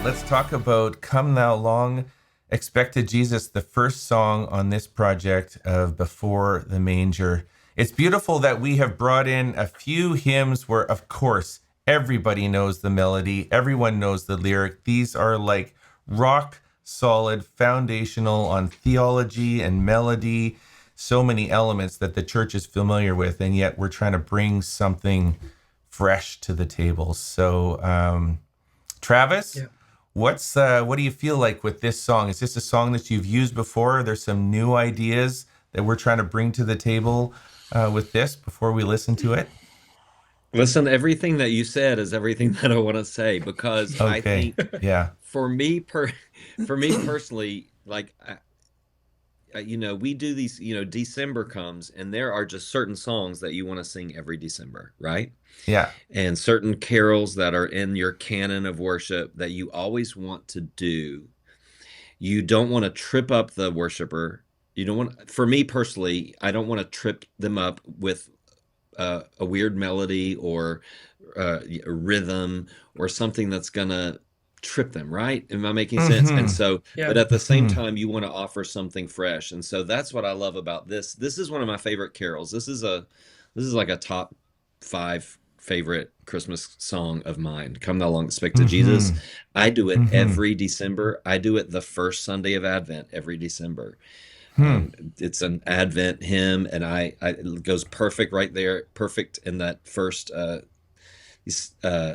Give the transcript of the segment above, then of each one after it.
let's talk about Come Thou Long Expected Jesus, the first song on this project of Before the Manger. It's beautiful that we have brought in a few hymns where, of course, everybody knows the melody, everyone knows the lyric. These are like rock solid, foundational on theology and melody, so many elements that the church is familiar with, and yet we're trying to bring something fresh to the table. So, Travis, what do you feel like with this song? Is this a song that you've used before? Are there some new ideas that we're trying to bring to the table with this before we listen to it? Listen, everything that you said is everything that I want to say because I Okay. think Yeah. for me for me personally, we do these, December comes and there are just certain songs that you want to sing every December, right? Yeah. And certain carols that are in your canon of worship that you always want to do. You don't want to trip up the worshiper. You don't want, for me personally, I don't want to trip them up with a weird melody or a rhythm or something that's gonna trip them, right? Am I making sense? And Mm-hmm. so, but Yeah. at the same Mm-hmm. time, you want to offer something fresh. And so that's what I love about this. This is one of my favorite carols. This is like a top five favorite Christmas song of mine. Come Thou Long Expected Jesus. Mm-hmm. I do it Mm-hmm. every December. I do it the first Sunday of Advent every December. Hmm. It's an Advent hymn, and it goes perfect right there, perfect in that first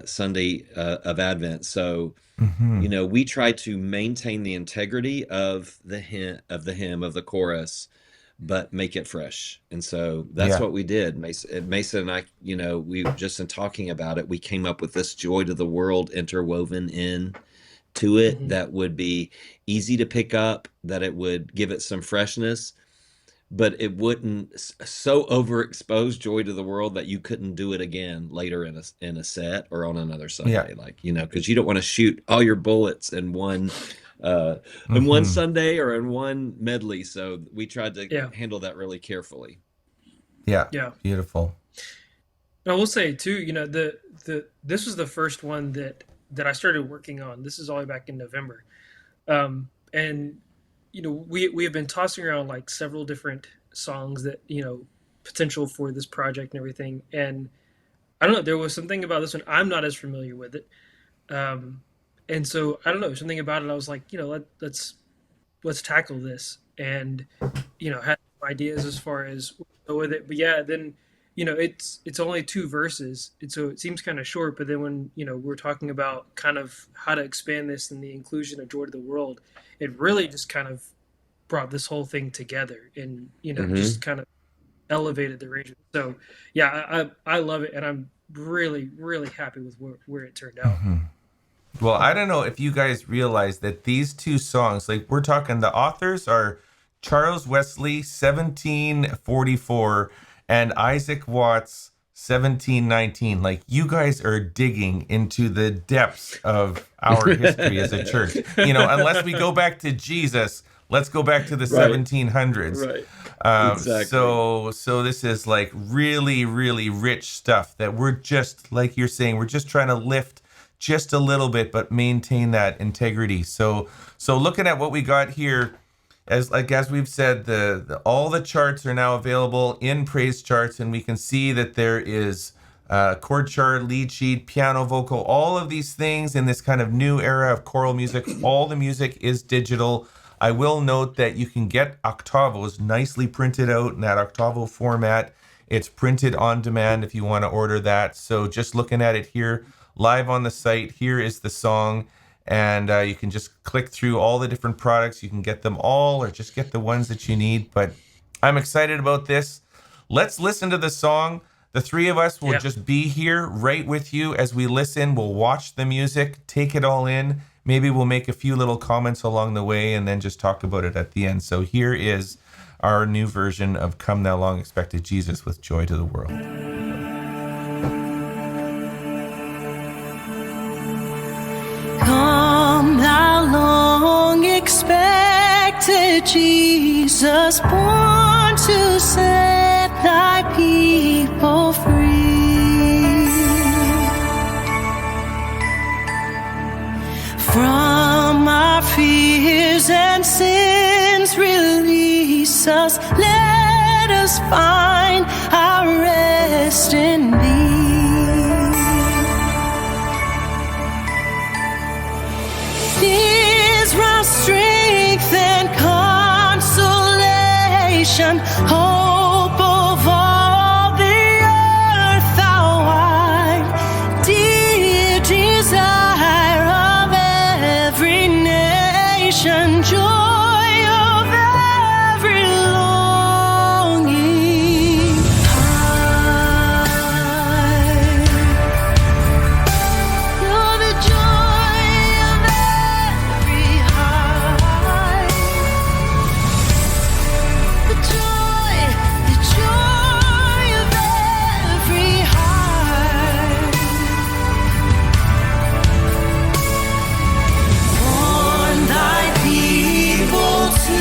Sunday of Advent. So, Mm-hmm. we try to maintain the integrity of the chorus, but make it fresh. And so that's Yeah. what we did. Mason and I, we just in talking about it, we came up with this joy to the world interwoven in to it Hmm. that would be easy to pick up, that it would give it some freshness, but it wouldn't so overexpose joy to the world that you couldn't do it again later in a set or on another Yeah. Sunday, like because you don't want to shoot all your bullets uh, in one Mm-hmm. Sunday or in one medley. So we tried to Yeah. handle that really carefully. Yeah. Yeah. Beautiful. And I will say too, the this was the first one that I started working on. This is all the way back in November. And we have been tossing around like several different songs that, potential for this project and everything. And I don't know, there was something about this one. I'm not as familiar with it. Um, and so I don't know, something about it. I was like, let's tackle this, and had ideas as far as where to go with it. But yeah, then it's only two verses, and so it seems kind of short. But then when we're talking about kind of how to expand this and the inclusion of joy to the world, it really just kind of brought this whole thing together, and Hmm. just kind of elevated the range. So yeah, I love it, and I'm really really happy with where it turned out. Mm-hmm. Well, I don't know if you guys realize that these two songs, like we're talking, the authors are Charles Wesley, 1744, and Isaac Watts, 1719. Like you guys are digging into the depths of our history as a church. Unless we go back to Jesus, let's go back to the Right, 1700s. right, Um, exactly. so, so this is like really, really rich stuff that we're just, like you're saying, we're just trying to lift just a little bit, but maintain that integrity. So looking at what we got here, as we've said, all the charts are now available in PraiseCharts, and we can see that there is chord chart, lead sheet, piano, vocal, all of these things in this kind of new era of choral music. All the music is digital. I will note that you can get octavos nicely printed out in that octavo format. It's printed on demand if you want to order that. So just looking at it here, live on the site, here is the song. And you can just click through all the different products. You can get them all or just get the ones that you need. But I'm excited about this. Let's listen to the song. The three of us will Yeah. just be here right with you as we listen. We'll watch the music, take it all in. Maybe we'll make a few little comments along the way and then just talk about it at the end. So here is our new version of Come Thou Long Expected Jesus with Joy to the World. Come, thou long expected Jesus, born to set thy people free from fears and sins release us. Let us find our rest in thee. Is my strength and consolation, hope of all the earth, thou art, dear desire of every nation, joy of every longing. You're the joy of every heart. The joy of every heart. Warn thy people to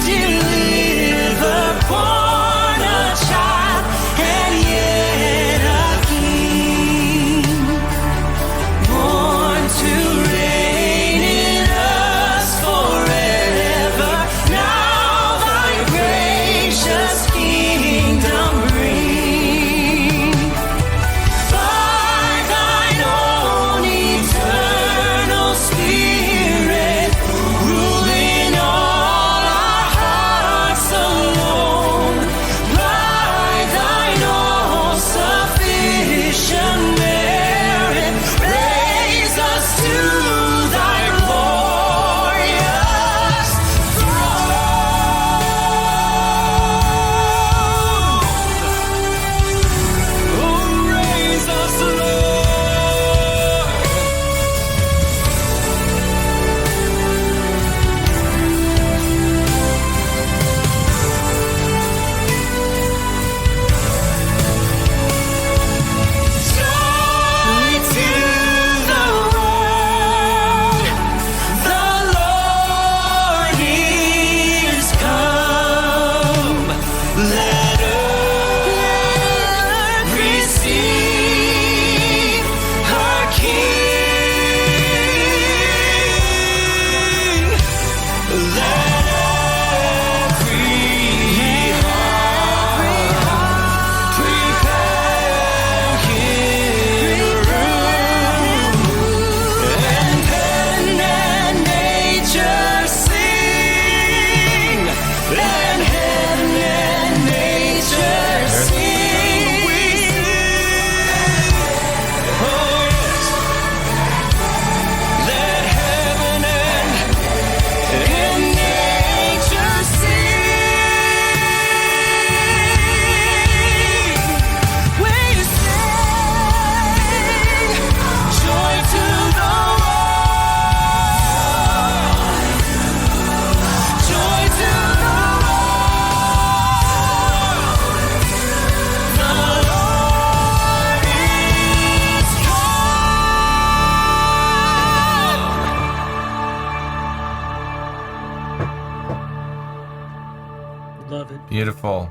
deliver, born a child and yet a king, born to reign in us forever. Now thy gracious kingdom bring, by thine own eternal Spirit, ruling all our hearts alone, by thine all sufficient merit, raise us to thy glorious throne. Oh, raise us, Lord. Joy to the world, the Lord is come. Let earth receive her King. Let every heart prepare Him room, and heaven and nature sing, and heaven and nature sing. We sing, oh yes, let heaven and nature sing. We sing, joy to the world, joy to the world. The Lord is come. Love it. Beautiful.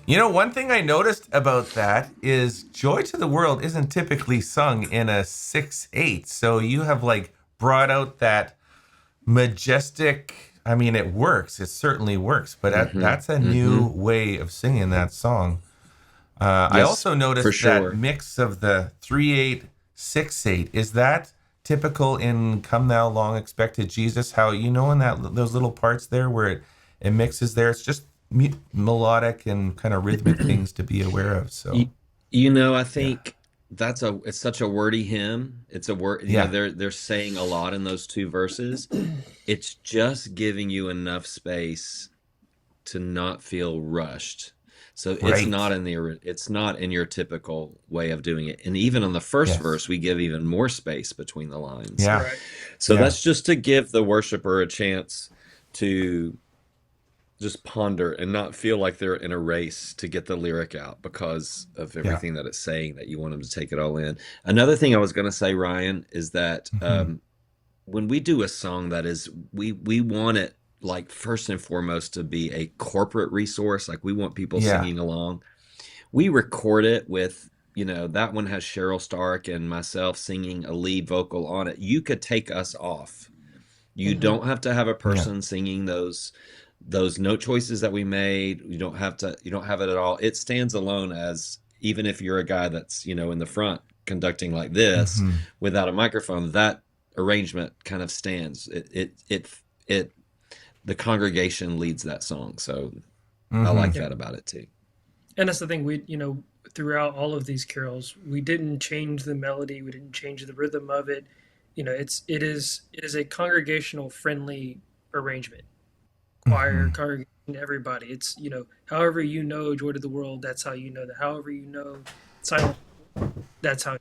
You know, one thing I noticed about that is Joy to the World isn't typically sung in a 6/8. So you have like brought out that majestic, I mean, it works. It certainly works, but that's a new way of singing that song. I Yes, also for noticed sure. that mix of the 3/8, 6/8. Is that typical in Come Thou Long Expected Jesus? How, you know, in that those little parts there where it mixes there, it's just melodic and kind of rhythmic things to be aware of. So You know, I think it's such a wordy hymn. It's a word, you know, yeah, they're saying a lot in those two verses. It's just giving you enough space to not feel rushed. So it's not right. it's not in your typical way of doing it. And even on the first Yes. verse, we give even more space between the lines. Yeah. Right. So Yeah. that's just to give the worshiper a chance to just ponder and not feel like they're in a race to get the lyric out because of Yeah. everything that it's saying, that you want them to take it all in. Another thing I was going to say, Ryan, is that when we do a song that is, we want it like first and foremost to be a corporate resource. Like we want people Yeah. singing along. We record it with, you know, that one has Cheryl Stark and myself singing a lead vocal on it. You could take us off You Mhm. don't have to have a Yeah. person singing those note choices that we made. You don't have it at all. It stands alone, as even if you're a guy that's, in the front conducting like this Hmm. without a microphone, that arrangement kind of stands. It the congregation leads that song. So I Hmm. like Yeah. that about it too. And that's the thing. Throughout all of these carols, we didn't change the melody. We didn't change the rhythm of it. It is a congregational friendly arrangement. Choir, Hmm. congregation, everybody. It's, however Joy to the World, that's how you know that. However Silent, that's how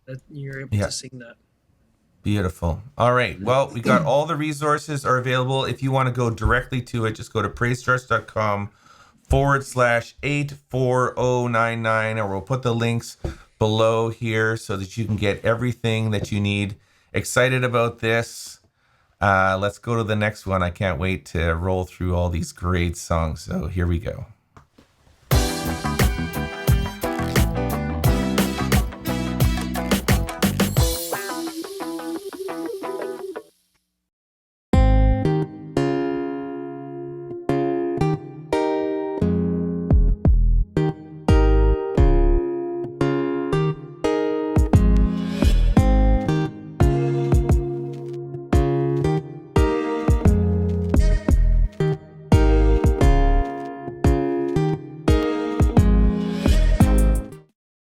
that you're able Yeah. to sing that. Beautiful. All right. Well, we got all the resources are available. If you want to go directly to it, just go to praisecharts.com/84099, or we'll put the links below here so that you can get everything that you need. Excited about this. Let's go to the next one. I can't wait to roll through all these great songs. So here we go.